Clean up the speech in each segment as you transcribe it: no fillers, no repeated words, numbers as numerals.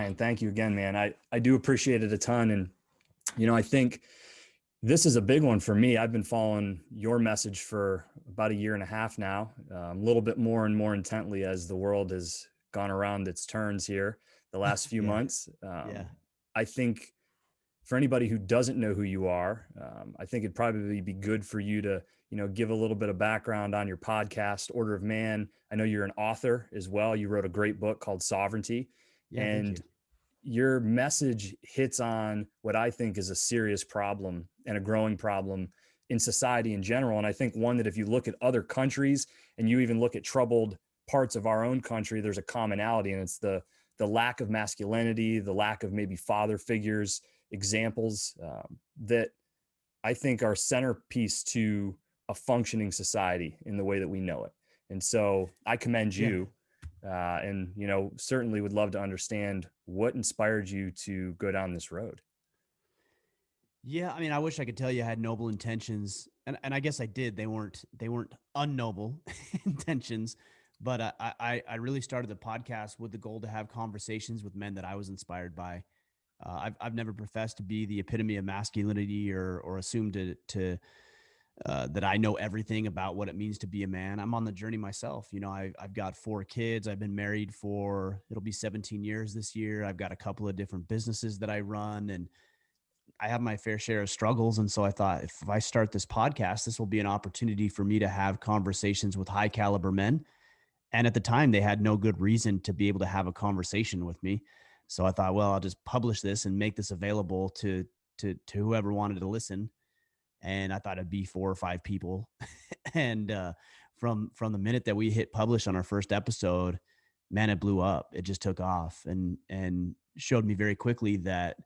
Ryan, thank you again, man. I do appreciate it a ton. And, I think this is a big one for me. I've been following your message for about a year and a half now, a little bit more and more intently as the world has gone around its turns here the last few Yeah. months. Yeah. I think for anybody who doesn't know who you are, I think it'd probably be good for you to, give a little bit of background on your podcast, Order of Man. I know you're an author as well. You wrote a great book called Sovereignty, Yeah. Thank and you. your message hits on what I think is a serious problem and a growing problem in society in general. And I think one that if you look at other countries and you even look at troubled parts of our own country, there's a commonality, and it's the lack of masculinity, the lack of maybe father figures, examples that I think are centerpiece to a functioning society in the way that we know it. And so I commend Yeah. you, and certainly would love to understand what inspired you to go down this road. Yeah. I mean, I wish I could tell you I had noble intentions, and I guess I did. They weren't unnoble intentions, but I really started the podcast with the goal to have conversations with men that I was inspired by. I've never professed to be the epitome of masculinity or assumed to that I know everything about what it means to be a man. I'm on the journey myself. I've got 4 kids. I've been married for, it'll be 17 years this year. I've got a couple of different businesses that I run, and I have my fair share of struggles. And so I thought, if I start this podcast, this will be an opportunity for me to have conversations with high caliber men. And at the time, they had no good reason to be able to have a conversation with me. So I thought, well, I'll just publish this and make this available to whoever wanted to listen. And I thought it'd be 4 or 5 people. And from the minute that we hit publish on our first episode, man, it blew up. It just took off and showed me very quickly that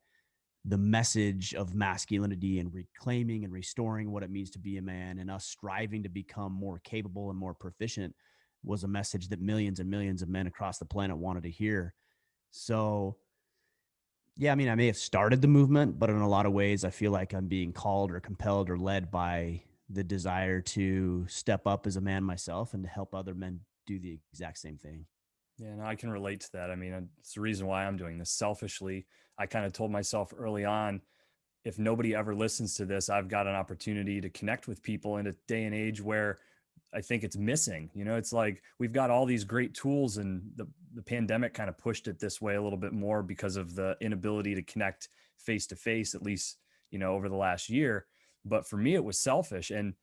the message of masculinity and reclaiming and restoring what it means to be a man and us striving to become more capable and more proficient was a message that millions and millions of men across the planet wanted to hear. So, yeah, I mean, I may have started the movement, but in a lot of ways, I feel like I'm being called or compelled or led by the desire to step up as a man myself and to help other men do the exact same thing. Yeah, no, I can relate to that. I mean, it's the reason why I'm doing this. Selfishly, I kind of told myself early on, if nobody ever listens to this, I've got an opportunity to connect with people in a day and age where I think it's missing. It's like we've got all these great tools, and the pandemic kind of pushed it this way a little bit more because of the inability to connect face to face, at least, over the last year. But for me, it was selfish. And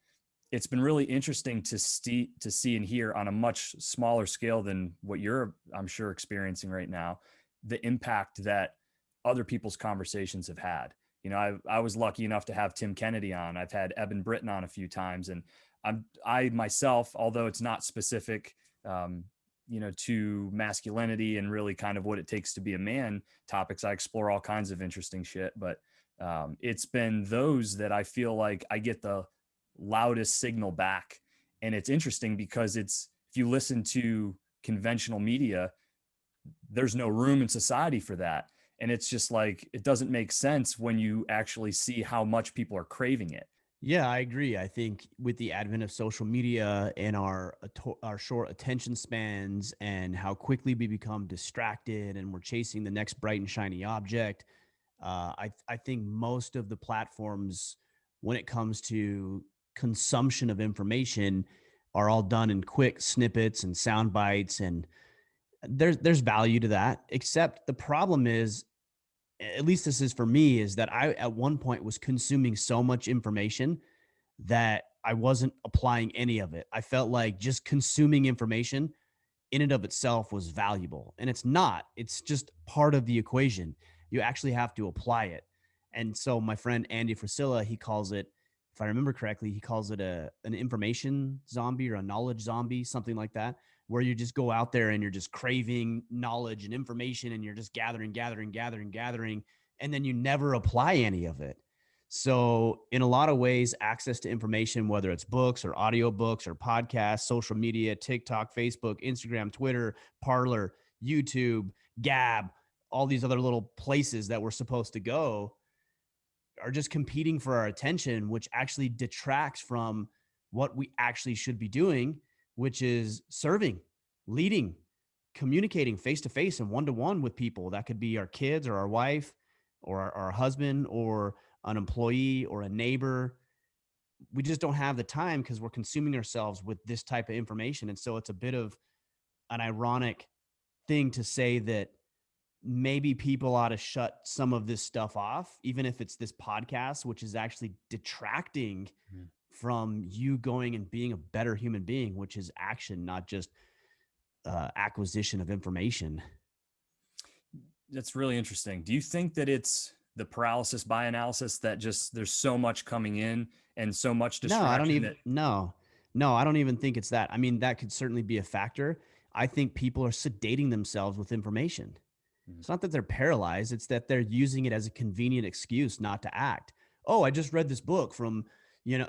it's been really interesting to see and hear on a much smaller scale than what you're, I'm sure, experiencing right now, the impact that other people's conversations have had. I was lucky enough to have Tim Kennedy on. I've had Eben Britton on a few times, and I myself, although it's not specific, to masculinity and really kind of what it takes to be a man topics, I explore all kinds of interesting shit. But it's been those that I feel like I get the loudest signal back. And it's interesting because if you listen to conventional media, there's no room in society for that. And it's just like, it doesn't make sense when you actually see how much people are craving it. Yeah, I agree. I think with the advent of social media and our short attention spans and how quickly we become distracted and we're chasing the next bright and shiny object, I think most of the platforms, when it comes to consumption of information, are all done in quick snippets and sound bites, and there's value to that. Except the problem is, at least this is for me, is that I at one point was consuming so much information that I wasn't applying any of it. I felt like just consuming information in and of itself was valuable, and it's not. It's just part of the equation. You actually have to apply it. And so my friend Andy Frisilla, he calls it, if I remember correctly, he calls it an information zombie or a knowledge zombie, something like that, where you just go out there and you're just craving knowledge and information and you're just gathering, and then you never apply any of it. So in a lot of ways, access to information, whether it's books or audiobooks or podcasts, social media, TikTok, Facebook, Instagram, Twitter, Parler, YouTube, Gab, all these other little places that we're supposed to go, are just competing for our attention, which actually detracts from what we actually should be doing, which is serving, leading, communicating face to face and one to one with people. That could be our kids or our wife or our husband or an employee or a neighbor. We just don't have the time because we're consuming ourselves with this type of information. And so it's a bit of an ironic thing to say that maybe people ought to shut some of this stuff off, even if it's this podcast, which is actually detracting Mhm. from you going and being a better human being, which is action, not just acquisition of information. That's really interesting. Do you think that it's the paralysis by analysis that just there's so much coming in and so much No, I don't distraction even, that no, I don't even think it's that. I mean, that could certainly be a factor. I think people are sedating themselves with information. Mhm. It's not that they're paralyzed, it's that they're using it as a convenient excuse not to act. Oh, I just read this book from,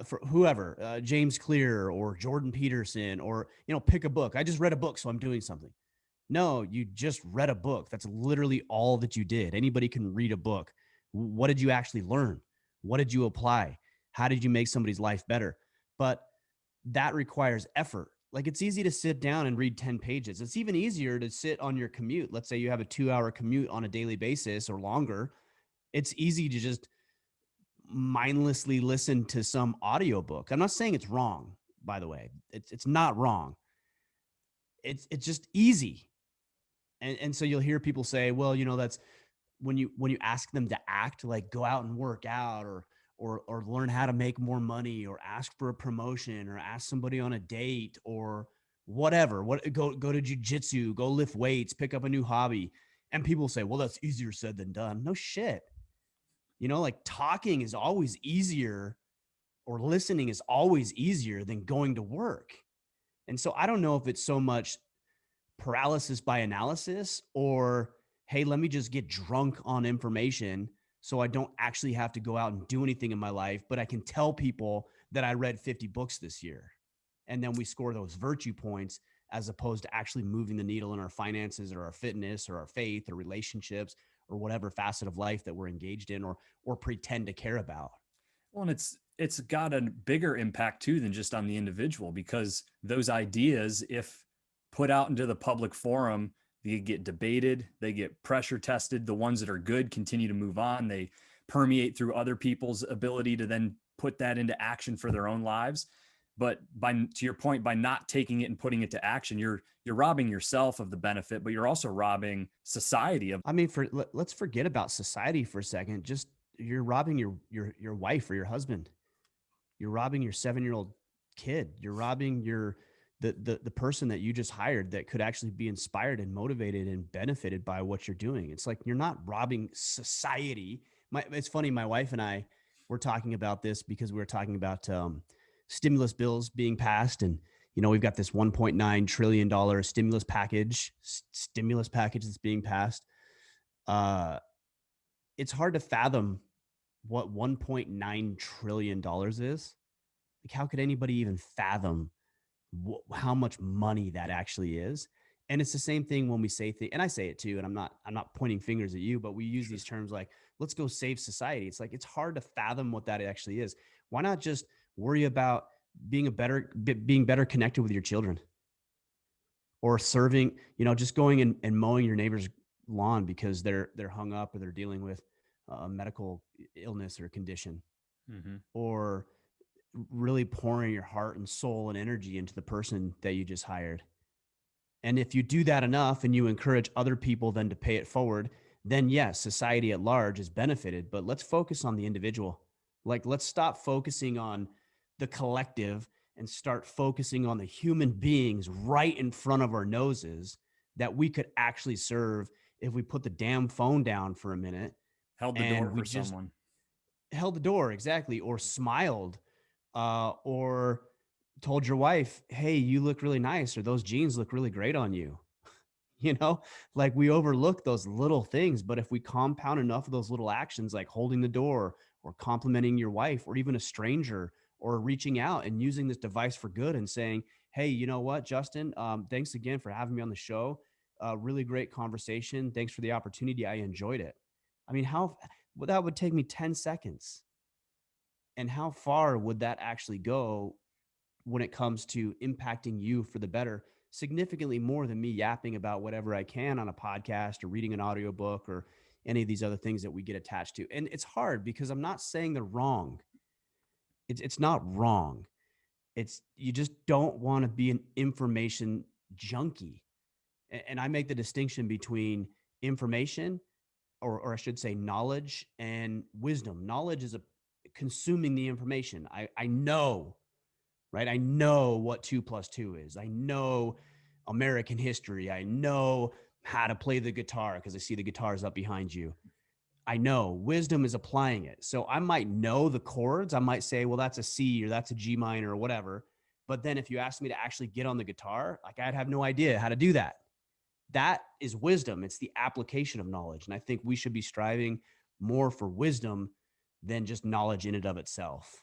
for whoever, James Clear or Jordan Peterson, or, pick a book. I just read a book, so I'm doing something. No, you just read a book. That's literally all that you did. Anybody can read a book. What did you actually learn? What did you apply? How did you make somebody's life better? But that requires effort. Like it's easy to sit down and read 10 pages. It's even easier to sit on your commute. Let's say you have a 2 hour commute on a daily basis or longer. It's easy to just mindlessly listen to some audiobook. I'm not saying it's wrong, by the way. It's not wrong. It's just easy. And so you'll hear people say, well, that's when you ask them to act, like go out and work out or learn how to make more money or ask for a promotion or ask somebody on a date or whatever, go to jujitsu, go lift weights, pick up a new hobby. And people say, well, that's easier said than done. No shit. Like talking is always easier or listening is always easier than going to work. And so I don't know if it's so much paralysis by analysis or, hey, let me just get drunk on information so I don't actually have to go out and do anything in my life, but I can tell people that I read 50 books this year. And then we score those virtue points as opposed to actually moving the needle in our finances or our fitness or our faith or relationships or whatever facet of life that we're engaged in or pretend to care about. well, and it's got a bigger impact too than just on the individual because those ideas, if put out into the public forum, they get debated, they get pressure tested. The ones that are good continue to move on. They permeate through other people's ability to then put that into action for their own lives. But by to your point, by not taking it and putting it to action, you're robbing yourself of the benefit, but you're also robbing society of. I mean, let's forget about society for a second. Just you're robbing your wife or your husband. You're robbing your 7-year-old kid. You're robbing the person that you just hired that could actually be inspired and motivated and benefited by what you're doing. It's like you're not robbing society. It's funny. My wife and I were talking about this because we were talking about stimulus bills being passed, and we've got this 1.9 trillion dollar stimulus package that's being passed. Uh, it's hard to fathom what 1.9 trillion dollars is. Like, how could anybody even fathom how much money that actually is? And it's the same thing when we say things, and I say it too. And I'm not pointing fingers at you, but we use Sure. these terms like, let's go save society. It's like, it's hard to fathom what that actually is. Why not just worry about being better connected with your children or serving, just going and mowing your neighbor's lawn because they're hung up or they're dealing with a medical illness or condition, Mm-hmm. or really pouring your heart and soul and energy into the person that you just hired. And if you do that enough and you encourage other people then to pay it forward, then yes, society at large is benefited. But let's focus on the individual. Like, let's stop focusing on the collective and start focusing on the human beings right in front of our noses that we could actually serve if we put the damn phone down for a minute Held the and door we for just someone. held the door, exactly, or smiled, or told your wife, hey, you look really nice, or those jeans look really great on you. you know like, we overlook those little things, but if we compound enough of those little actions, like holding the door or complimenting your wife or even a stranger, or reaching out and using this device for good and saying, hey, you know what, Justin, thanks again for having me on the show. Really great conversation. Thanks for the opportunity. I enjoyed it. I mean, how well, that would take me 10 seconds. And how far would that actually go when it comes to impacting you for the better? significantly more than me yapping about whatever I can on a podcast or reading an audiobook or any of these other things that we get attached to. And it's hard because I'm not saying they're wrong. It's not wrong. It's you just don't want to be an information junkie. And I make the distinction between information, or I should say knowledge, and wisdom. Knowledge is a consuming the information. I know, right? I know what 2 plus 2 is. I know American history. I know how to play the guitar because I see the guitars up behind you. I know. Wisdom is applying it. So I might know the chords. I might say, well, that's a C or that's a G minor or whatever. But then if you ask me to actually get on the guitar, like I'd have no idea how to do that. That is wisdom. It's the application of knowledge. And I think we should be striving more for wisdom than just knowledge in and of itself.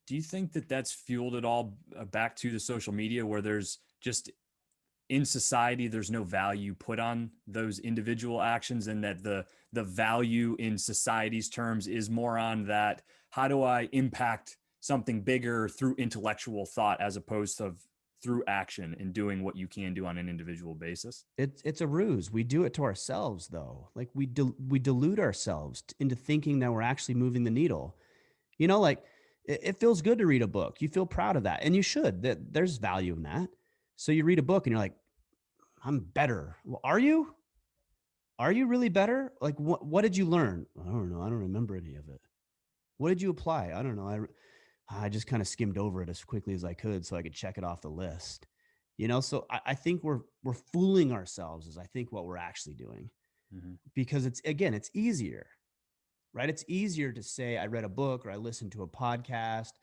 Do you think that that's fueled it all back to the social media where there's just in society there's no value put on those individual actions, and that the value in society's terms is more on that how do I impact something bigger through intellectual thought as opposed to through action and doing what you can do on an individual basis? It's a ruse. We do it to ourselves, though. Like we delude ourselves into thinking that we're actually moving the needle. Like it feels good to read a book. You feel proud of that, and you should. There's value in that. So you read a book and you're like, I'm better. Well, are you? Are you really better? Like, what did you learn? I don't know. I don't remember any of it. What did you apply? I don't know. I just kind of skimmed over it as quickly as I could so I could check it off the list. So I think we're fooling ourselves is I think what we're actually doing, because it's easier, right? It's easier to say I read a book or I listened to a podcast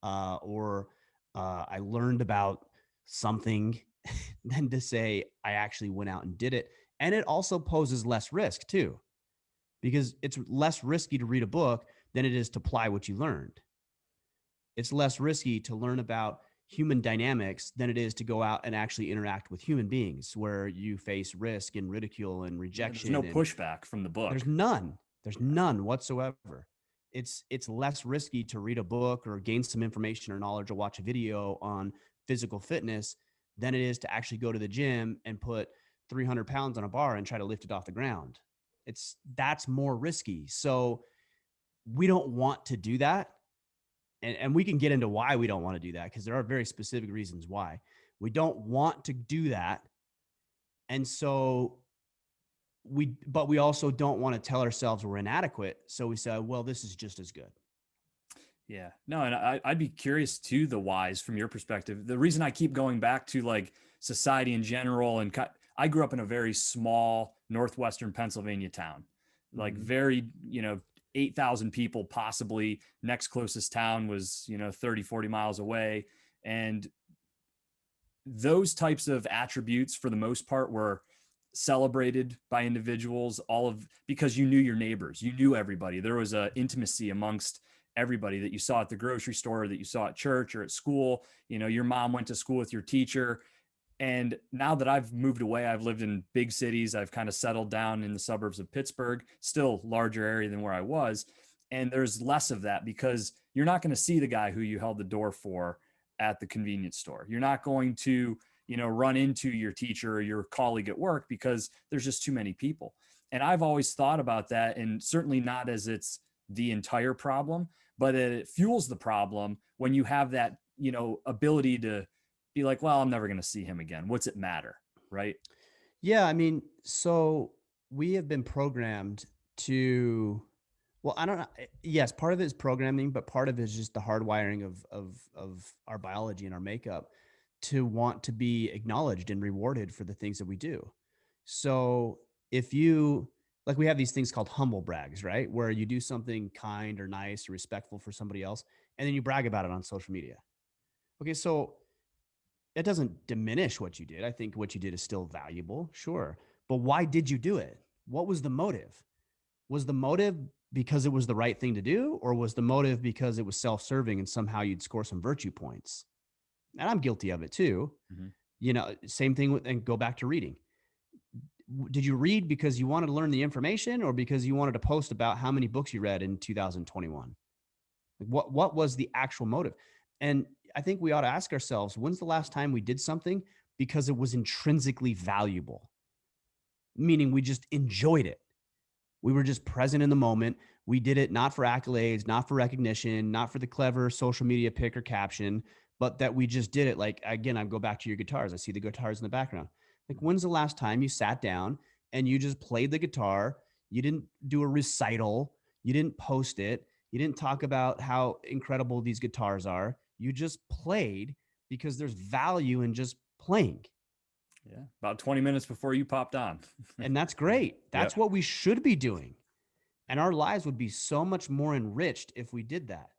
or I learned about something than to say I actually went out and did it. And it also poses less risk too, because it's less risky to read a book than it is to apply what you learned. It's less risky to learn about human dynamics than it is to go out and actually interact with human beings where you face risk and ridicule and rejection. There's no pushback from the book. There's none. There's none whatsoever. It's less risky to read a book or gain some information or knowledge or watch a video on physical fitness than it is to actually go to the gym and put 300 pounds on a bar and try to lift it off the ground. That's more risky. So we don't want to do that. And we can get into why we don't want to do that, because there are very specific reasons why we don't want to do that. And so but we also don't want to tell ourselves we're inadequate. So we say, well, this is just as good. Yeah, no, and I'd be curious too, the whys from your perspective. The reason I keep going back to like society in general, and I grew up in a very small northwestern Pennsylvania town, like very, 8,000 people, possibly. Next closest town was, 30, 40 miles away. And those types of attributes for the most part were celebrated by individuals, because you knew your neighbors, you knew everybody. There was a intimacy amongst everybody that you saw at the grocery store, that you saw at church or at school. Your mom went to school with your teacher. And now that I've moved away, I've lived in big cities. I've kind of settled down in the suburbs of Pittsburgh, still larger area than where I was. And there's less of that because you're not going to see the guy who you held the door for at the convenience store. You're not going to, run into your teacher or your colleague at work because there's just too many people. And I've always thought about that, and certainly not as it's the entire problem, but it fuels the problem when you have that, ability to be like, well, I'm never going to see him again. What's it matter? Right. Yeah. I mean, so we have been programmed to, well, I don't know. Yes. Part of it is programming, but part of it is just the hardwiring of our biology and our makeup to want to be acknowledged and rewarded for the things that we do. So if you, like, we have these things called humble brags, right? Where you do something kind or nice or respectful for somebody else, and then you brag about it on social media. Okay. So it doesn't diminish what you did. I think what you did is still valuable, sure. But why did you do it? What was the motive? Was the motive because it was the right thing to do, or was the motive because it was self-serving and somehow you'd score some virtue points? And I'm guilty of it too. Same thing and go back to reading. Did you read because you wanted to learn the information, or because you wanted to post about how many books you read in 2021? Like what was the actual motive? And I think we ought to ask ourselves, when's the last time we did something because it was intrinsically valuable, meaning we just enjoyed it. We were just present in the moment. We did it not for accolades, not for recognition, not for the clever social media pic or caption, but that we just did it. Like, again, I go back to your guitars. I see the guitars in the background. Like, when's the last time you sat down and you just played the guitar? You didn't do a recital. You didn't post it. You didn't talk about how incredible these guitars are. You just played because there's value in just playing. Yeah. About 20 minutes before you popped on. And that's great. Yeah. That's what we should be doing. And our lives would be so much more enriched if we did that.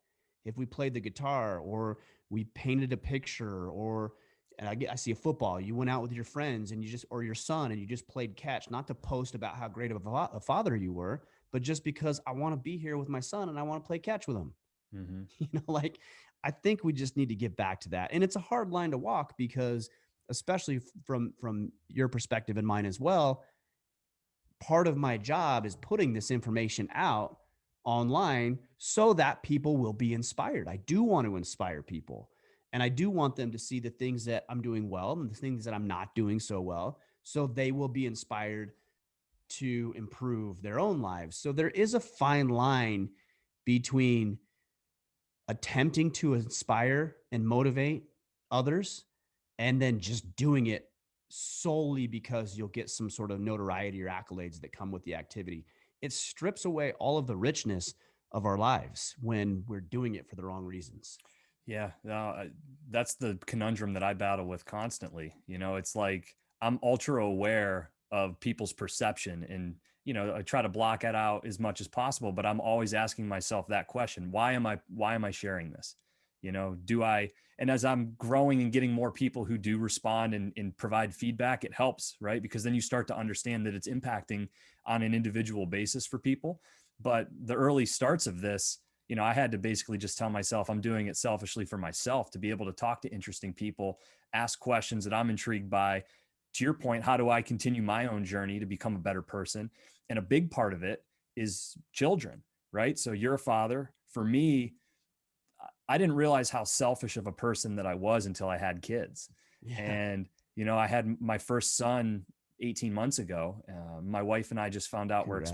If we played the guitar or we painted a picture or and I see a football, you went out with your friends and you just, or your son, and you just played catch, not to post about how great of a father you were, but just because I want to be here with my son and I want to play catch with him. Mm-hmm. Like, I think we just need to get back to that. And it's a hard line to walk because, especially from your perspective and mine as well, part of my job is putting this information out online so that people will be inspired. I do want to inspire people, and I do want them to see the things that I'm doing well and the things that I'm not doing so well, so they will be inspired to improve their own lives. So there is a fine line between attempting to inspire and motivate others and then just doing it solely because you'll get some sort of notoriety or accolades that come with the activity. It strips away all of the richness of our lives when we're doing it for the wrong reasons. Yeah, no, that's the conundrum that I battle with constantly. It's like I'm ultra aware of people's perception, and I try to block it out as much as possible, but I'm always asking myself that question. Why am I sharing this? Do I, and as I'm growing and getting more people who do respond and provide feedback, it helps, right? Because then you start to understand that it's impacting on an individual basis for people. But the early starts of this, I had to basically just tell myself I'm doing it selfishly for myself to be able to talk to interesting people, ask questions that I'm intrigued by. To your point, how do I continue my own journey to become a better person? And a big part of it is children, right? So you're a father. For me, I didn't realize how selfish of a person that I was until I had kids. Yeah. And, I had my first son 18 months ago. My wife and I just found out Congrats.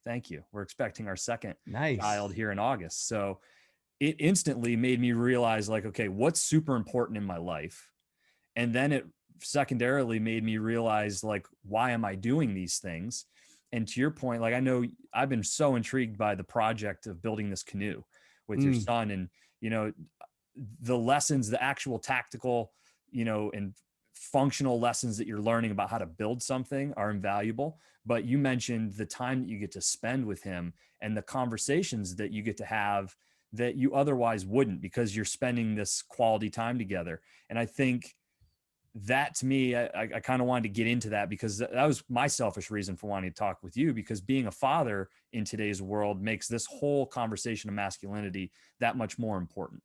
thank you. We're expecting our second Nice. child here in August. So it instantly made me realize, like, okay, what's super important in my life? And then it secondarily made me realize, like, why am I doing these things? And to your point, like, I know I've been so intrigued by the project of building this canoe with your Mm. son, and, the lessons, the actual tactical, and functional lessons that you're learning about how to build something are invaluable. But you mentioned the time that you get to spend with him and the conversations that you get to have that you otherwise wouldn't, because you're spending this quality time together. And I think that, to me, I kind of wanted to get into that because that was my selfish reason for wanting to talk with you, because being a father in today's world makes this whole conversation of masculinity that much more important.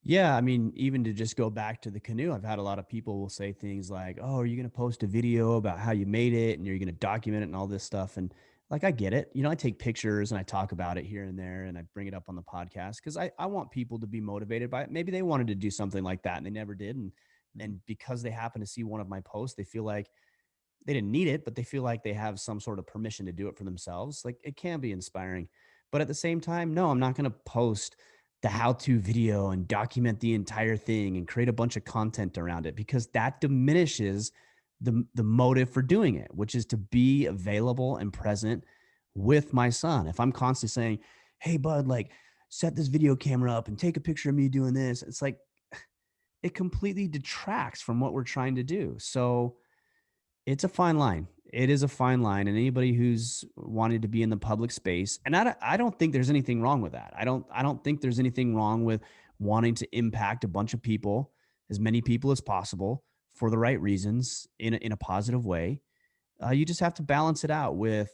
Yeah, I mean, even to just go back to the canoe, I've had a lot of people will say things like, "Oh, are you going to post a video about how you made it and you're going to document it and all this stuff?" And like, I get it. I take pictures and I talk about it here and there and I bring it up on the podcast because I want people to be motivated by it. Maybe they wanted to do something like that and they never did. And because they happen to see one of my posts, they feel like they didn't need it, but they feel like they have some sort of permission to do it for themselves. Like, it can be inspiring. But at the same time, no, I'm not going to post the how-to video and document the entire thing and create a bunch of content around it, because that diminishes the motive for doing it, which is to be available and present with my son. If I'm constantly saying, "Hey bud, like, set this video camera up and take a picture of me doing this," it's like it completely detracts from what we're trying to do. So it's a fine line. It is a fine line, and anybody who's wanted to be in the public space, and I don't think there's anything wrong with that. I don't think there's anything wrong with wanting to impact a bunch of people, as many people as possible, for the right reasons, in a positive way. You just have to balance it out with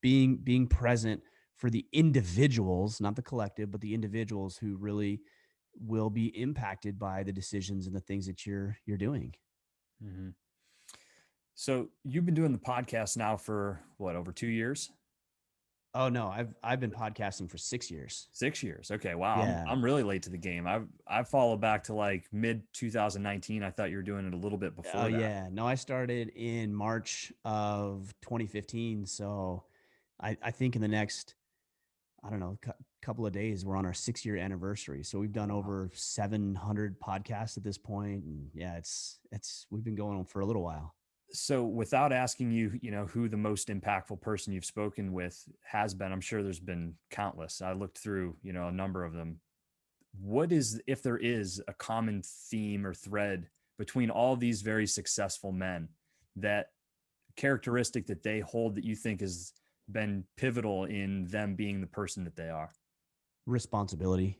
being present for the individuals, not the collective, but the individuals who really will be impacted by the decisions and the things that you're doing. Mm-hmm. So you've been doing the podcast now for what, over 2 years? Oh no, I've been podcasting for 6 years. 6 years. Okay. Wow. Yeah. I'm really late to the game. I followed back to like mid 2019. I thought you were doing it a little bit Oh before that. yeah. No, I started in March of 2015. So I think in the next, I don't know, couple of days, we're on our 6 year anniversary. So we've Oh, done wow. over 700 podcasts at this point. And yeah, we've been going on for a little while. So without asking you, who the most impactful person you've spoken with has been, I'm sure there's been countless. I looked through, a number of them. What is, if there is a common theme or thread between all these very successful men, that characteristic that they hold that you think has been pivotal in them being the person that they are? Responsibility.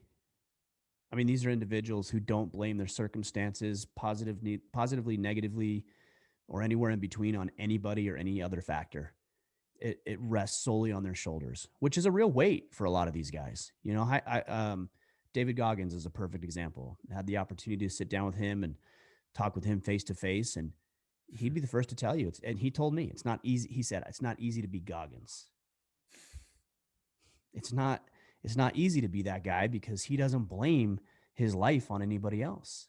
I mean, these are individuals who don't blame their circumstances positively, negatively, or anywhere in between on anybody or any other factor. It rests solely on their shoulders, which is a real weight for a lot of these guys. David Goggins is a perfect example. I had the opportunity to sit down with him and talk with him face to face, and he'd be the first to tell you. And he told me it's not easy. He said it's not easy to be Goggins. It's not. It's not easy to be that guy because he doesn't blame his life on anybody else.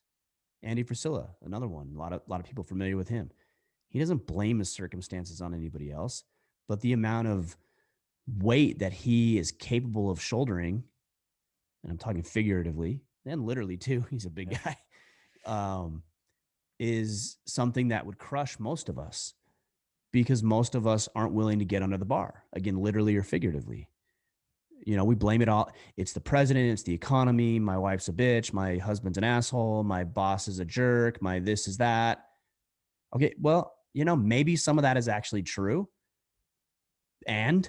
Andy Frisella, another one. A lot of people familiar with him. He doesn't blame his circumstances on anybody else, but the amount of weight that he is capable of shouldering, and I'm talking figuratively and literally too, he's a big Yeah. guy, um, is something that would crush most of us because most of us aren't willing to get under the bar, again, literally or figuratively. We blame it all. It's the president, it's the economy. My wife's a bitch. My husband's an asshole. My boss is a jerk. My this is that. Okay, well, maybe some of that is actually true. And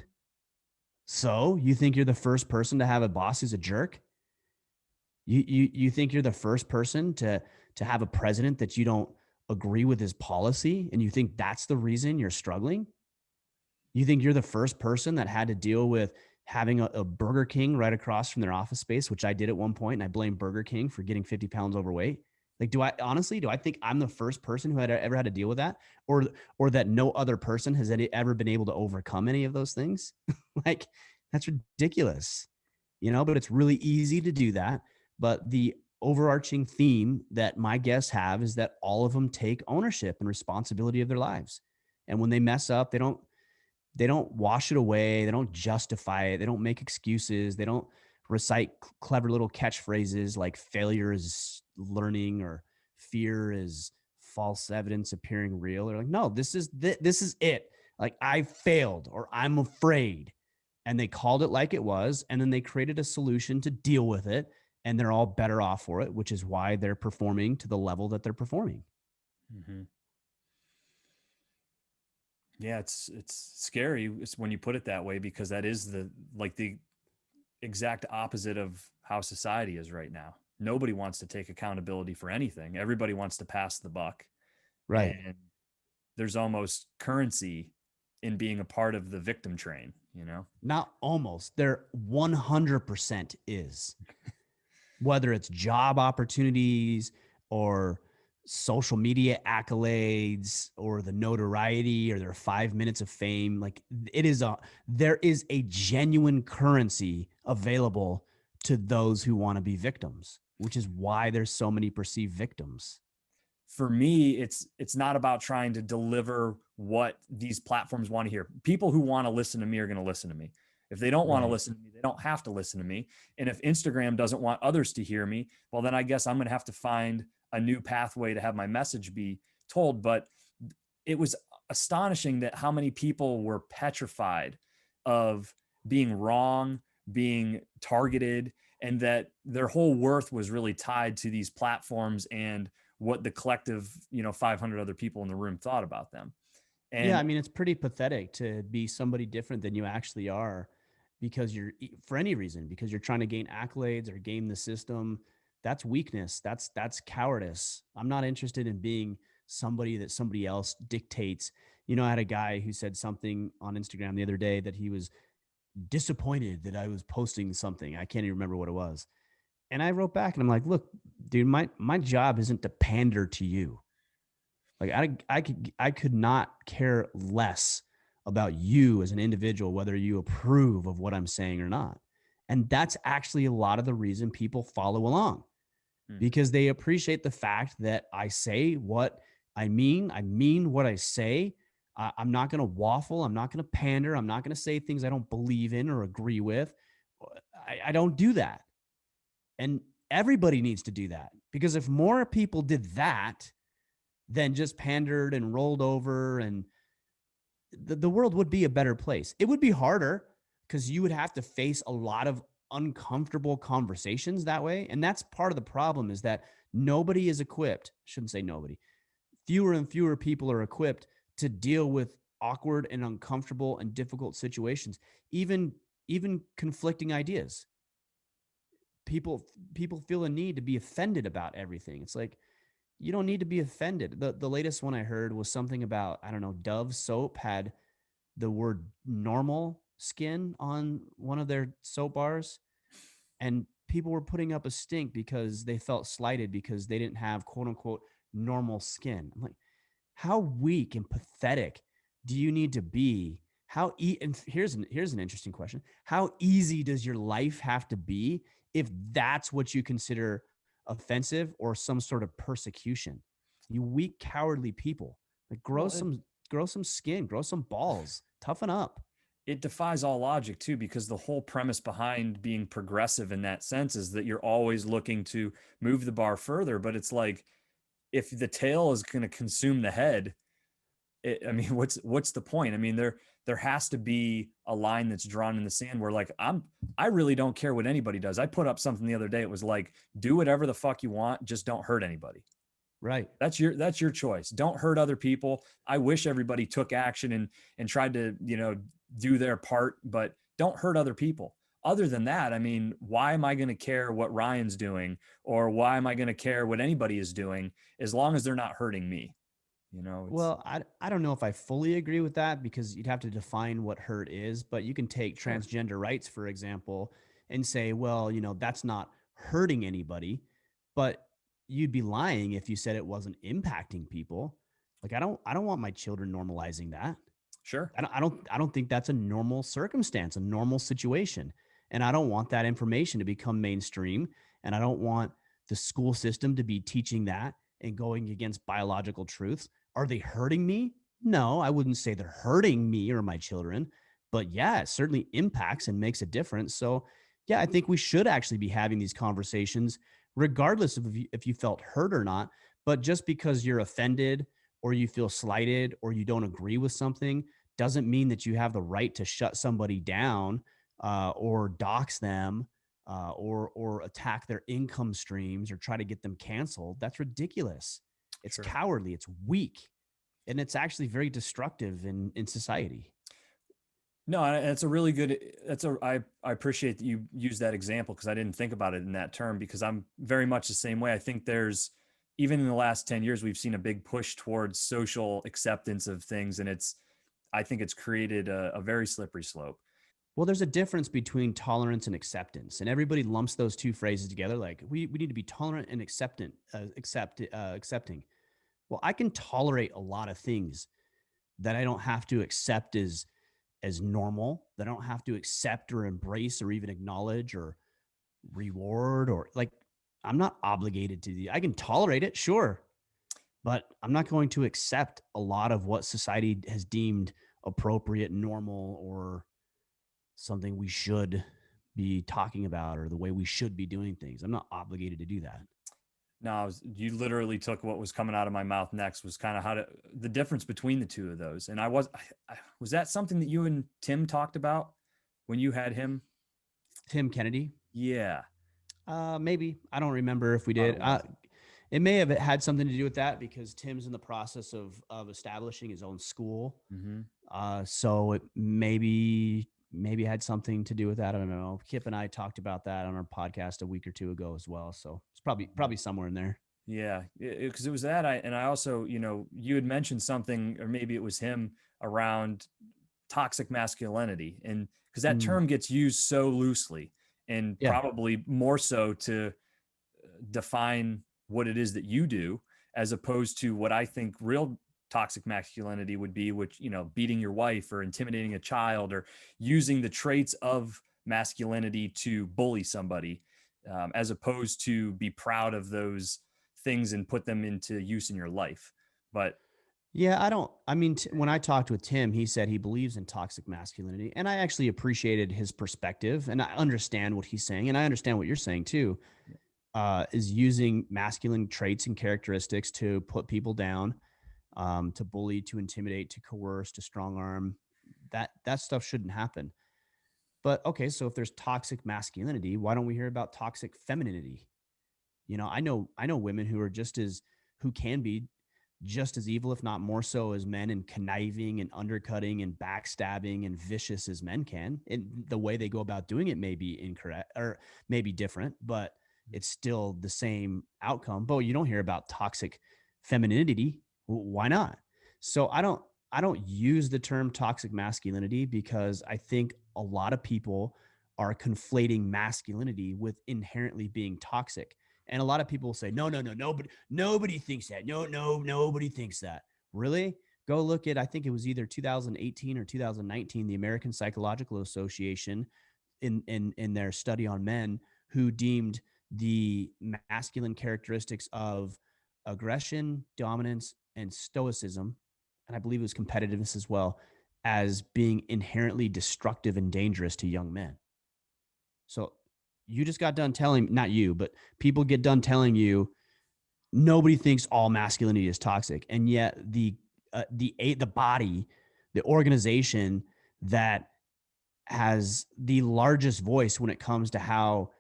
so you think you're the first person to have a boss who's a jerk? You think you're the first person to have a president that you don't agree with his policy, and you think that's the reason you're struggling? You think you're the first person that had to deal with having a Burger King right across from their office space, which I did at one point, and I blame Burger King for getting 50 pounds overweight. Like, do I think I'm the first person who had ever had to deal with that, or that no other person has ever been able to overcome any of those things? Like, that's ridiculous, But it's really easy to do that. But the overarching theme that my guests have is that all of them take ownership and responsibility of their lives, and when they mess up, they don't wash it away. They don't justify it. They don't make excuses. They don't recite clever little catchphrases like failure is learning or fear is false evidence appearing real. They're like, no, this is it. Like, I failed or I'm afraid. And they called it like it was. And then they created a solution to deal with it. And they're all better off for it, which is why they're performing to the level that they're performing. Mm-hmm. Yeah, it's scary when you put it that way, because that is the exact opposite of how society is right now. Nobody wants to take accountability for anything. Everybody wants to pass the buck. Right. And there's almost currency in being a part of the victim train. Not almost. There 100% is. Whether it's job opportunities or social media accolades or the notoriety or their 5 minutes of fame, like there is a genuine currency available to those who want to be victims, which is why there's so many perceived victims. For me, it's not about trying to deliver what these platforms want to hear. People who want to listen to me are going to listen to me. If they don't want to Right. listen to me, they don't have to listen to me. And if Instagram doesn't want others to hear me, well, then I guess I'm going to have to find a new pathway to have my message be told. But it was astonishing that how many people were petrified of being wrong, being targeted, and that their whole worth was really tied to these platforms and what the collective, 500 other people in the room thought about them. Yeah, And I mean, it's pretty pathetic to be somebody different than you actually are because for any reason, because you're trying to gain accolades or game the system. That's weakness. That's cowardice. I'm not interested in being somebody that somebody else dictates. I had a guy who said something on Instagram the other day that he was disappointed that I was posting something. I can't even remember what it was. And I wrote back and I'm like, look, dude, my job isn't to pander to you. Like, I could not care less about you as an individual, whether you approve of what I'm saying or not. And that's actually a lot of the reason people follow along, Hmm. because they appreciate the fact that I say what I mean. I mean what I say. I'm not going to waffle. I'm not going to pander. I'm not going to say things I don't believe in or agree with. I don't do that. And everybody needs to do that, because if more people did that than just pandered and rolled over, and the world would be a better place. It would be harder because you would have to face a lot of uncomfortable conversations that way. And that's part of the problem, is that nobody is equipped. Shouldn't say nobody. Fewer and fewer people are equipped to deal with awkward and uncomfortable and difficult situations, even even conflicting ideas. People feel a need to be offended about everything. It's like, you don't need to be offended. The latest one I heard was something about, I don't know, Dove soap had the word normal skin on one of their soap bars, and people were putting up a stink because they felt slighted because they didn't have quote unquote normal skin. I'm like, how weak and pathetic do you need to be? And here's an interesting question. How easy does your life have to be if that's what you consider offensive or some sort of persecution? You weak, cowardly people. Like, Well, it, grow some skin, grow some balls, toughen up. it defies all logic too, because the whole premise behind being progressive in that sense is that you're always looking to move the bar further. But it's like, if the tail is going to consume the head, I mean, what's the point? I mean, there has to be a line that's drawn in the sand where, like, I really don't care what anybody does. I put up something the other day. It was like, do whatever the fuck you want, just don't hurt anybody. Right. That's your choice. Don't hurt other people. I wish everybody took action and tried to, do their part, but don't hurt other people. Other than that, I mean, why am I going to care what Ryan's doing, or why am I going to care what anybody is doing, as long as they're not hurting me? It's Well, I don't know if I fully agree with that, because you'd have to define what hurt is, but you can take sure. transgender rights, for example, and say, well, that's not hurting anybody, but you'd be lying if you said it wasn't impacting people. Like, I don't want my children normalizing that. Sure. I don't think that's a normal circumstance, a normal situation. And I don't want that information to become mainstream. And I don't want the school system to be teaching that and going against biological truths. Are they hurting me? No, I wouldn't say they're hurting me or my children, but yeah, it certainly impacts and makes a difference. So yeah, I think we should actually be having these conversations, regardless of if you felt hurt or not. But just because you're offended or you feel slighted or you don't agree with something doesn't mean that you have the right to shut somebody down, or dox them, or attack their income streams or try to get them canceled. That's ridiculous. It's Sure. cowardly. It's weak, and it's actually very destructive in society. No, it's a really good. I appreciate that you use that example, because I didn't think about it in that term, because I'm very much the same way. I think there's, even in the last 10 years, we've seen a big push towards social acceptance of things, and I think it's created a very slippery slope. Well, there's a difference between tolerance and acceptance, and everybody lumps those two phrases together. Like, we need to be tolerant and accepting. Well, I can tolerate a lot of things that I don't have to accept as normal, that I don't have to accept or embrace or even acknowledge or reward, or like, I'm not obligated to I can tolerate it, sure, but I'm not going to accept a lot of what society has deemed appropriate, normal, or something we should be talking about, or the way we should be doing things. I'm not obligated to do that. No, you literally took what was coming out of my mouth next, was kind of the difference between the two of those. And was that something that you and Tim talked about when you had him? Tim Kennedy. Yeah, Maybe, I don't remember if we thought did. it was. It may have had something to do with that, because Tim's in the process of establishing his own school. Hmm. So it maybe had something to do with that. I don't know. Kip and I talked about that on our podcast a week or two ago as well. So it's probably somewhere in there. Yeah, because it was that. I also, you had mentioned something, or maybe it was him, around toxic masculinity, and because that Mm, term gets used so loosely, and yeah. probably more so to define what it is that you do, as opposed to what I think real toxic masculinity would be, which, beating your wife or intimidating a child or using the traits of masculinity to bully somebody, as opposed to be proud of those things and put them into use in your life. But Yeah, I don't. I mean, when I talked with Tim, he said he believes in toxic masculinity, and I actually appreciated his perspective, and I understand what he's saying, and I understand what you're saying too. Is using masculine traits and characteristics to put people down, to bully, to intimidate, to coerce, to strong arm. That stuff shouldn't happen. But okay, so if there's toxic masculinity, why don't we hear about toxic femininity? I know women who are just as who can be just as evil, if not more so, as men, and conniving and undercutting and backstabbing and vicious as men can. And the way they go about doing it may be incorrect or maybe different, but it's still the same outcome. But you don't hear about toxic femininity. Why not? So I don't use the term toxic masculinity because I think a lot of people are conflating masculinity with inherently being toxic. And a lot of people say, no, no, no, nobody thinks that. No, no, nobody thinks that. Really? Go look at, I think it was either 2018 or 2019, the American Psychological Association in their study on men who deemed the masculine characteristics of aggression, dominance, and stoicism, and I believe it was competitiveness as well, as being inherently destructive and dangerous to young men. So you just got done telling, not you, but people get done telling you nobody thinks all masculinity is toxic, and yet the body, the organization that has the largest voice when it comes to how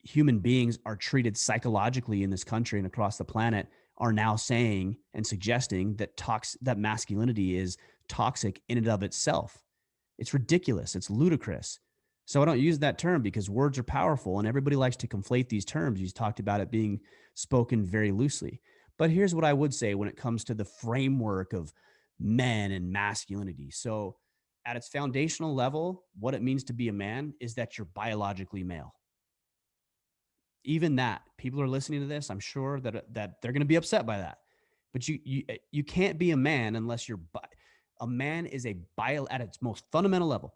human beings are treated psychologically in this country and across the planet are now saying and suggesting that masculinity is toxic in and of itself. It's ridiculous. It's ludicrous. So I don't use that term because words are powerful and everybody likes to conflate these terms. You talked about it being spoken very loosely. But here's what I would say when it comes to the framework of men and masculinity. So at its foundational level, what it means to be a man is that you're biologically male. Even that, people are listening to this, I'm sure that they're going to be upset by that. But you can't be a man unless you're a man is a bio at its most fundamental level,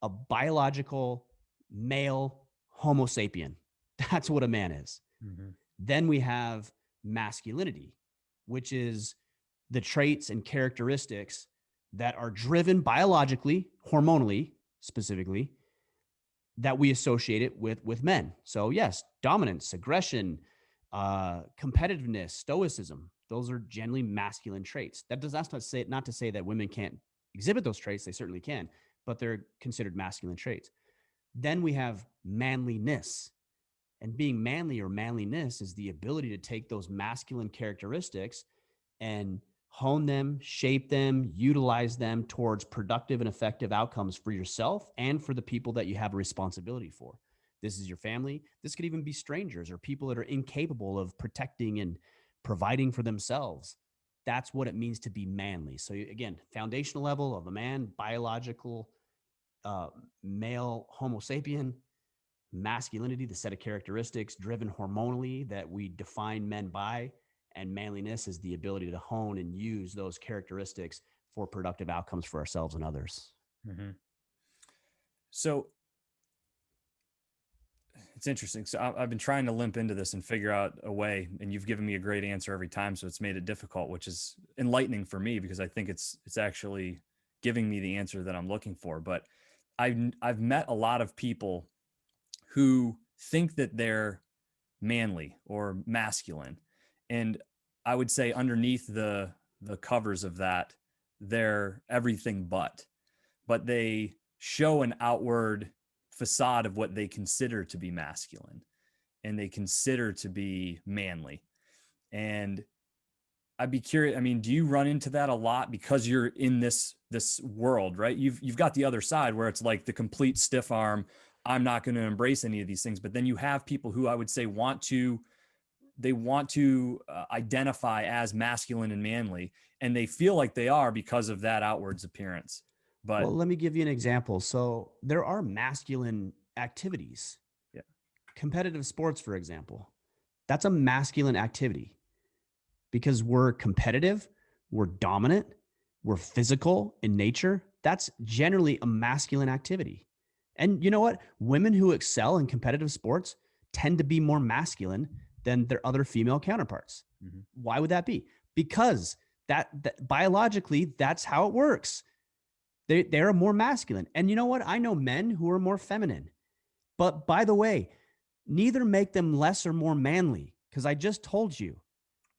a biological male homo sapien. That's what a man is. mm-hmm. Then we have masculinity, which is the traits and characteristics that are driven biologically, hormonally specifically, that we associate it with men. So yes, dominance, aggression, competitiveness, stoicism. Those are generally masculine traits. That's not to say that women can't exhibit those traits. They certainly can, but they're considered masculine traits. Then we have manliness. And being manly or manliness is the ability to take those masculine characteristics and hone them, shape them, utilize them towards productive and effective outcomes for yourself and for the people that you have a responsibility for. This is your family. This could even be strangers or people that are incapable of protecting and providing for themselves. That's what it means to be manly. So again, foundational level of a man, biological, male homo sapien, masculinity, the set of characteristics driven hormonally that we define men by, and manliness is the ability to hone and use those characteristics for productive outcomes for ourselves and others. Mm-hmm. So it's interesting. So I've been trying to limp into this and figure out a way, and you've given me a great answer every time. So it's made it difficult, which is enlightening for me because I think it's actually giving me the answer that I'm looking for. But I've met a lot of people who think that they're manly or masculine, and I would say underneath the covers of that, they're everything but they show an outward facade of what they consider to be masculine and they consider to be manly. And I'd be curious, I mean, do you run into that a lot because you're in this world, right? You've got the other side where it's like the complete stiff arm, I'm not going to embrace any of these things, but then you have people who I would say want to identify as masculine and manly, and they feel like they are because of that outwards appearance. But Well, let me give you an example. So there are masculine activities, yeah, competitive sports, for example. That's a masculine activity because we're competitive, we're dominant, we're physical in nature, that's generally a masculine activity. And you know what? Women who excel in competitive sports tend to be more masculine than their other female counterparts. Mhm. Why would that be? Because that biologically, that's how it works. They're more masculine. And you know what? I know men who are more feminine. But by the way, neither make them less or more manly, because I just told you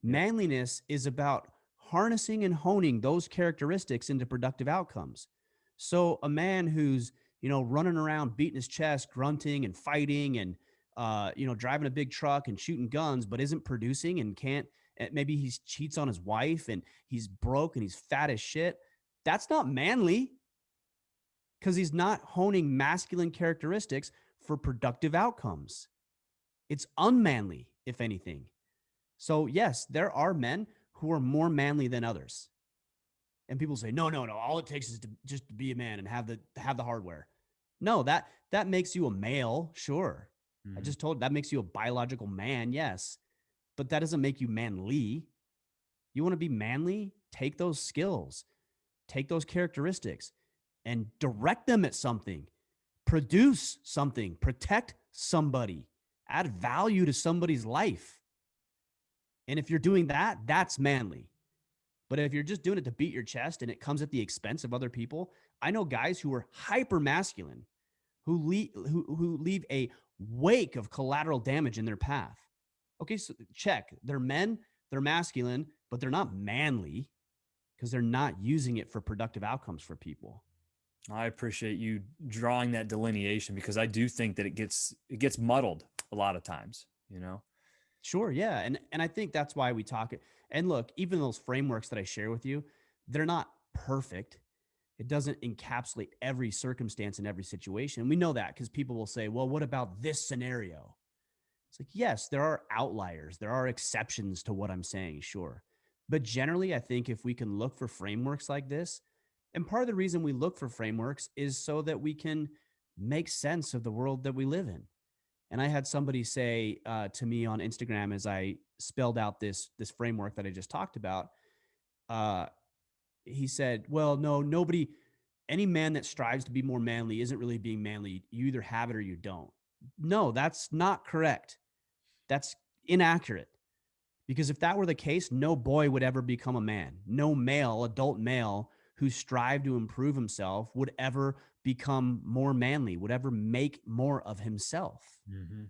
Yep. manliness is about harnessing and honing those characteristics into productive outcomes. So a man who's, running around beating his chest, grunting and fighting and driving a big truck and shooting guns, but isn't producing and can't, maybe he cheats on his wife and he's broke and he's fat as shit. That's not manly, because he's not honing masculine characteristics for productive outcomes. It's unmanly, if anything. So, yes, there are men who are more manly than others. And people say, no, no, no. All it takes is to just to be a man and have the hardware. No, that makes you a male, sure. I Mhm. just told that makes you a biological man, yes. But that doesn't make you manly. You want to be manly? Take those skills, take those characteristics, and direct them at something. Produce something, protect somebody, add value to somebody's life. And if you're doing that, that's manly. But if you're just doing it to beat your chest and it comes at the expense of other people, I know guys who are hyper masculine who leave a wake of collateral damage in their path. Okay, so check. They're men, they're masculine, but they're not manly because they're not using it for productive outcomes for people. I appreciate you drawing that delineation because I do think that it gets muddled a lot of times, you know. Sure, yeah. And I think that's why we talk it. And look, even those frameworks that I share with you, they're not perfect. It doesn't encapsulate every circumstance in every situation. We know that because people will say, well, what about this scenario? It's like, yes, there are outliers, there are exceptions to what I'm saying, sure. But generally, I think if we can look for frameworks like this, and part of the reason we look for frameworks is so that we can make sense of the world that we live in. And I had somebody say to me on Instagram as I spelled out this framework that I just talked about. Uh, he said, "Well, no, nobody, any man that strives to be more manly isn't really being manly. You either have it or you don't." No, that's not correct. That's inaccurate. Because if that were the case, no boy would ever become a man. No male, adult male who strived to improve himself would ever become more manly, would ever make more of himself. Hmm.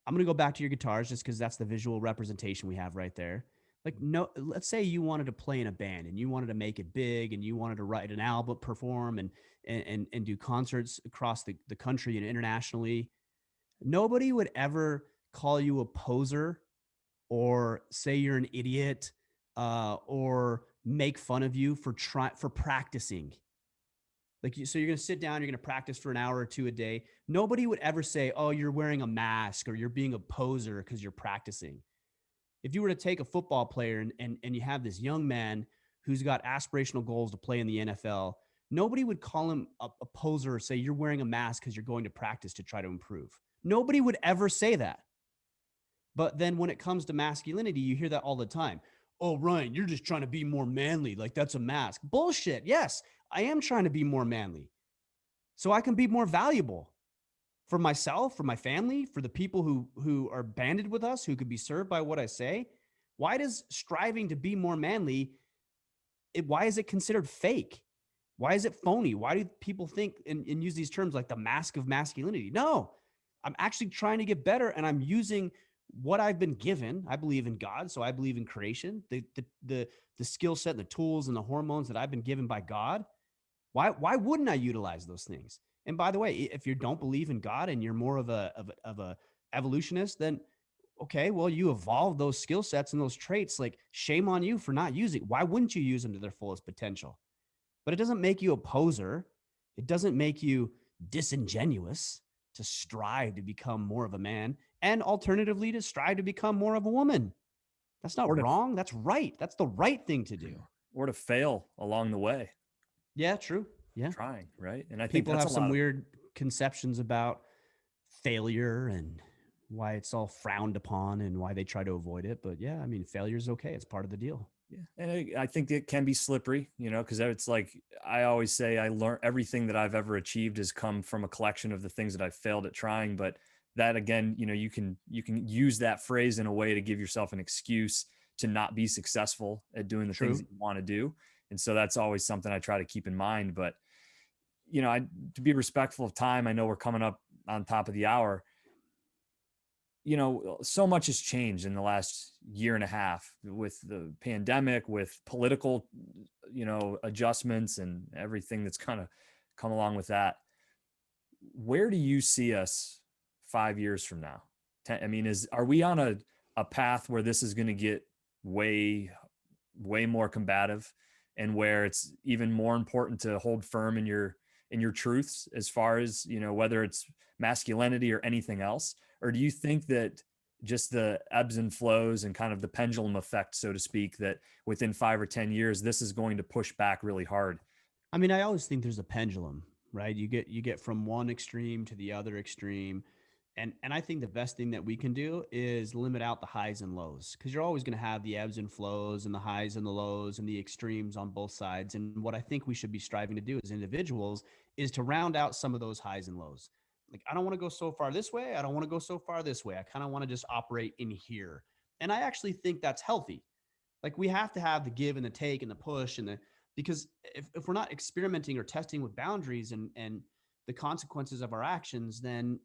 I'm going to go back to your guitars just because that's the visual representation we have right there. Like, no, let's say you wanted to play in a band and you wanted to make it big and you wanted to write an album, perform and do concerts across the country and internationally. Nobody would ever call you a poser or say you're an idiot or make fun of you for practicing. Like, so you're going to sit down, you're going to practice for an hour or two a day. Nobody would ever say, oh, you're wearing a mask or you're being a poser because you're practicing. If you were to take a football player and you have this young man who's got aspirational goals to play in the NFL, nobody would call him a poser or say you're wearing a mask because you're going to practice to try to improve. Nobody would ever say that. But then when it comes to masculinity, you hear that all the time. Oh, Ryan, you're just trying to be more manly. Like, that's a mask. Bullshit. Yes, I am trying to be more manly so I can be more valuable for myself, for my family, for the people who are banded with us, who could be served by what I say. Why does striving to be more manly, why is it considered fake? Why is it phony? Why do people think and use these terms like the mask of masculinity? No, I'm actually trying to get better and I'm using what I've been given. I believe in God, so I believe in creation, the skill set, the tools, and the hormones that I've been given by God. Why wouldn't I utilize those things? And by the way, if you don't believe in God and you're more of a evolutionist, then okay, well, you evolve those skill sets and those traits. Like, shame on you for not using. Why wouldn't you use them to their fullest potential? But it doesn't make you a poser. It doesn't make you disingenuous to strive to become more of a man, and alternatively to strive to become more of a woman. That's Or not to wrong. That's right. That's the right thing to do. or to fail along the way, Yeah, true. Yeah. trying, right? And I think People that's a have some lot of weird conceptions about failure and why it's all frowned upon and why they try to avoid it. But yeah, I mean, failure is okay. It's part of the deal. Yeah. And I think it can be slippery, because it's like I always say, I learn everything that I've ever achieved has come from a collection of the things that I've failed at trying. But that again, you can use that phrase in a way to give yourself an excuse to not be successful at doing the things True. that you want to do. And so that's always something I try to keep in mind. But to be respectful of time, I know we're coming up on top of the hour. So much has changed in the last year and a half with the pandemic, with political, adjustments and everything that's kind of come along with that. Where do you see us 5 years from now? I mean, are we on a path where this is going to get way, way more combative, and where it's even more important to hold firm in your truths as far as, whether it's masculinity or anything else? Or do you think that just the ebbs and flows and kind of the pendulum effect, so to speak, that within 5 or 10 years, this is going to push back really hard? I mean, I always think there's a pendulum, right? You get from one extreme to the other extreme. And I think the best thing that we can do is limit out the highs and lows, because you're always going to have the ebbs and flows and the highs and the lows and the extremes on both sides. And what I think we should be striving to do as individuals is to round out some of those highs and lows. Like, I don't want to go so far this way. I don't want to go so far this way. I kind of want to just operate in here. And I actually think that's healthy. Like, we have to have the give and the take and the push and the, because if we're not experimenting or testing with boundaries and the consequences of our actions, then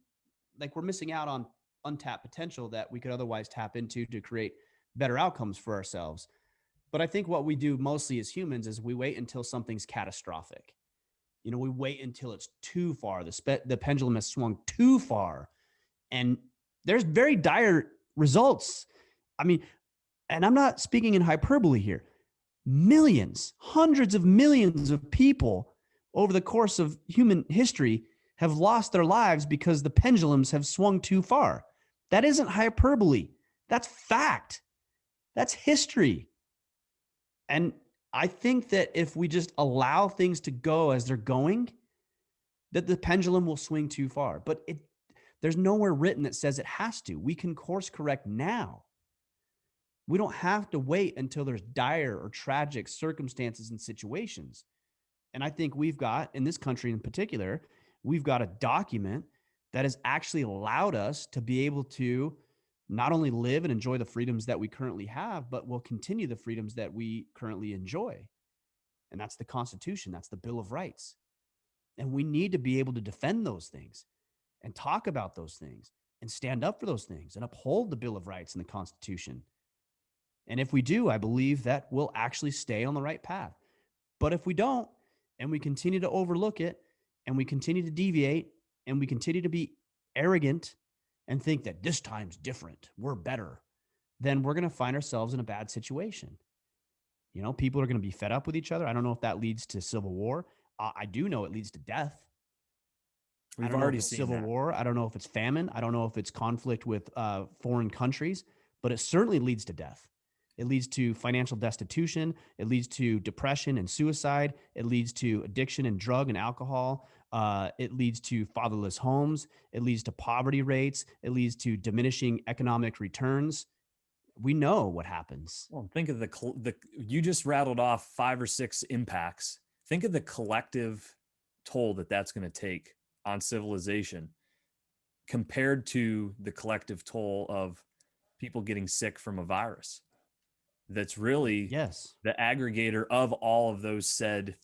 like we're missing out on untapped potential that we could otherwise tap into to create better outcomes for ourselves. But I think what we do mostly as humans is we wait until something's catastrophic. We wait until it's too far. The pendulum has swung too far, and there's very dire results. I mean, and I'm not speaking in hyperbole here. Millions, hundreds of millions of people over the course of human history have lost their lives because the pendulums have swung too far. That isn't hyperbole. That's fact. That's history. And I think that if we just allow things to go as they're going, that the pendulum will swing too far. But there's nowhere written that says it has to. We can course correct now. We don't have to wait until there's dire or tragic circumstances and situations. And I think we've got, in this country in particular, we've got a document that has actually allowed us to be able to not only live and enjoy the freedoms that we currently have, but will continue the freedoms that we currently enjoy. And that's the Constitution. That's the Bill of Rights. And we need to be able to defend those things and talk about those things and stand up for those things and uphold the Bill of Rights and the Constitution. And if we do, I believe that we'll actually stay on the right path. But if we don't, and we continue to overlook it, and we continue to deviate, and we continue to be arrogant and think that this time's different, we're better, then we're going to find ourselves in a bad situation. People are going to be fed up with each other. I don't know if that leads to civil war. I do know it leads to death. I We've don't know if already it's seen civil that. war. I don't know if it's famine. I don't know if it's conflict with foreign countries, but it certainly leads to death. It leads to financial destitution. It leads to depression and suicide. It leads to addiction and drug and alcohol. It leads to fatherless homes. It leads to poverty rates. It leads to diminishing economic returns. We know what happens. Well, think of you just rattled off 5 or 6 impacts. Think of the collective toll that that's going to take on civilization compared to the collective toll of people getting sick from a virus. That's really Yes. the aggregator of all of those said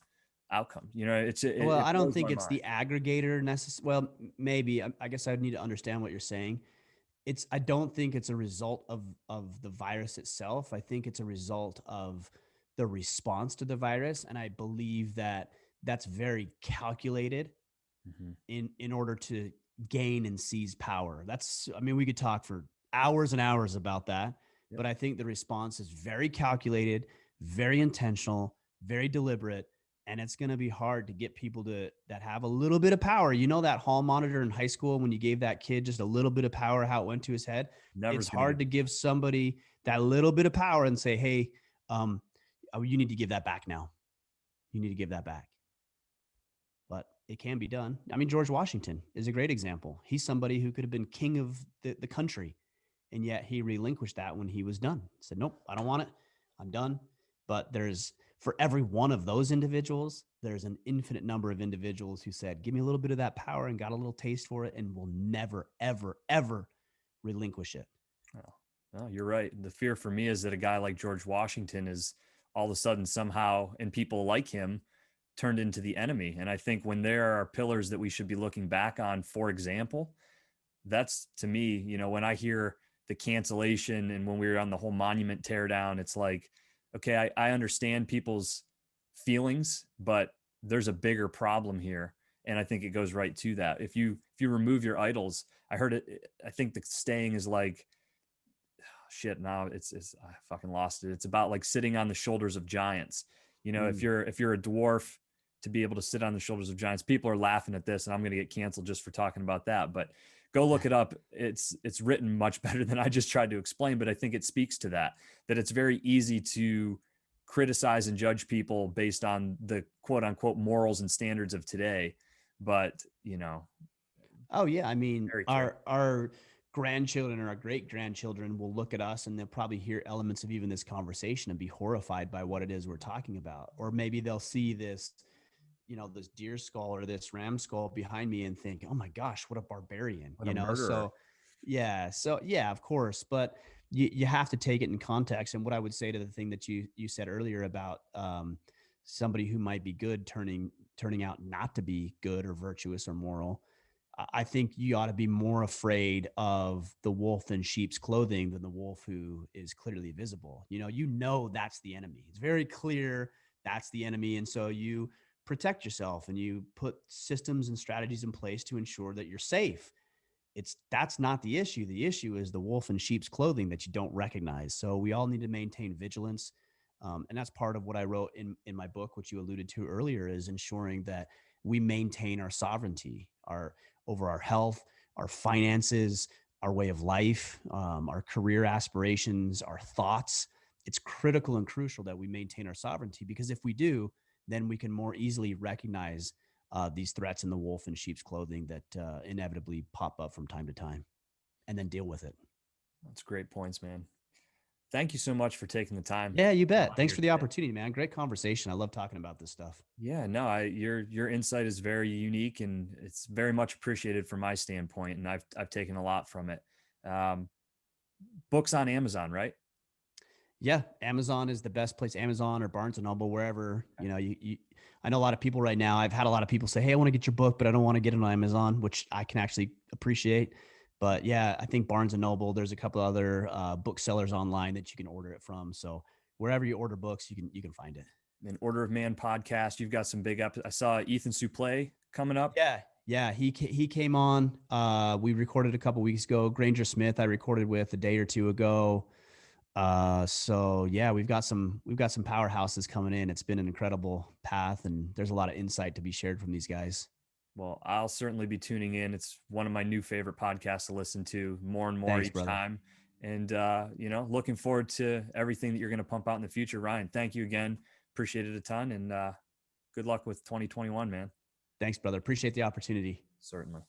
outcomes. Well, It I don't blows my think it's mind. the aggregator necessarily. Well, maybe. I guess I would need to understand what you're saying. I don't think it's a result of the virus itself. I think it's a result of the response to the virus, and I believe that that's very calculated Mhm. in order to gain and seize power. I mean, we could talk for hours and hours about that, Yep. but I think the response is very calculated, very intentional, very deliberate, and it's going to be hard to get people that have a little bit of power. That hall monitor in high school when you gave that kid just a little bit of power, how it went to his head. Never It's is going to hard get. to give somebody that little bit of power and say, "Hey, you need to give that back now. You need to give that back." But it can be done. I mean, George Washington is a great example. He's somebody who could have been king of the country, and yet he relinquished that when he was done. Said, "Nope, I don't want it. I'm done." But for every one of those individuals, there's an infinite number of individuals who said, give me a little bit of that power and got a little taste for it and will never, ever, ever relinquish it. Oh, no, you're right. The fear for me is that a guy like George Washington is all of a sudden somehow, and people like him, turned into the enemy. And I think when there are pillars that we should be looking back on, for example, that's to me, when I hear the cancellation and when we were on the whole monument teardown, it's like, okay, I understand people's feelings, but there's a bigger problem here. And I think it goes right to that. If you remove your idols, I heard it, I think the saying is like, shit, now it's I fucking lost it. It's about like sitting on the shoulders of giants. Mm. If you're a dwarf, to be able to sit on the shoulders of giants. People are laughing at this, and I'm going to get canceled just for talking about that. But go look it up. It's written much better than I just tried to explain. But I think it speaks to that it's very easy to criticize and judge people based on the quote unquote morals and standards of today. But Oh yeah, I mean, very careful. our grandchildren or our great grandchildren will look at us and they'll probably hear elements of even this conversation and be horrified by what it is we're talking about. Or maybe they'll see this, this deer skull or this ram skull behind me and think, "Oh my gosh, what a barbarian!" What a murderer. So yeah, of course, but you have to take it in context. And what I would say to the thing that you said earlier about somebody who might be good turning out not to be good or virtuous or moral, I think you ought to be more afraid of the wolf in sheep's clothing than the wolf who is clearly visible. That's the enemy. It's very clear that's the enemy. And so you protect yourself and you put systems and strategies in place to ensure that you're safe. That's not the issue. The issue is the wolf in sheep's clothing that you don't recognize. So we all need to maintain vigilance. And that's part of what I wrote in my book, which you alluded to earlier, is ensuring that we maintain our sovereignty, over our health, our finances, our way of life, our career aspirations, our thoughts. It's critical and crucial that we maintain our sovereignty, because if we do, then we can more easily recognize these threats in the wolf in sheep's clothing that inevitably pop up from time to time, and then deal with it. That's great points, man. Thank you so much for taking the time Yeah, you bet. on Thanks here for the today. opportunity, man. Great conversation. I love talking about this stuff. Yeah, no, your insight is very unique and it's very much appreciated from my standpoint, and I've taken a lot from it. Um, Books on Amazon, right? Yeah, Amazon is the best place. Amazon or Barnes and Noble, wherever. I know a lot of people right now. I've had a lot of people say, "Hey, I want to get your book, but I don't want to get it on Amazon," which I can actually appreciate. But yeah, I think Barnes and Noble. There's a couple other booksellers online that you can order it from. So wherever you order books, you can find it. An Order of Man podcast. You've got some big I saw Ethan Suplee coming up. Yeah, he came on. We recorded a couple weeks ago. Granger Smith, I recorded with a day or two ago. So yeah, we've got some powerhouses coming in. It's been an incredible path, and there's a lot of insight to be shared from these guys. Well, I'll certainly be tuning in. It's one of my new favorite podcasts to listen to more and more Thanks, each brother. time. And looking forward to everything that you're going to pump out in the future, Ryan. Thank you again. Appreciate it a ton, and good luck with 2021, man. Thanks, brother. Appreciate the opportunity. Certainly.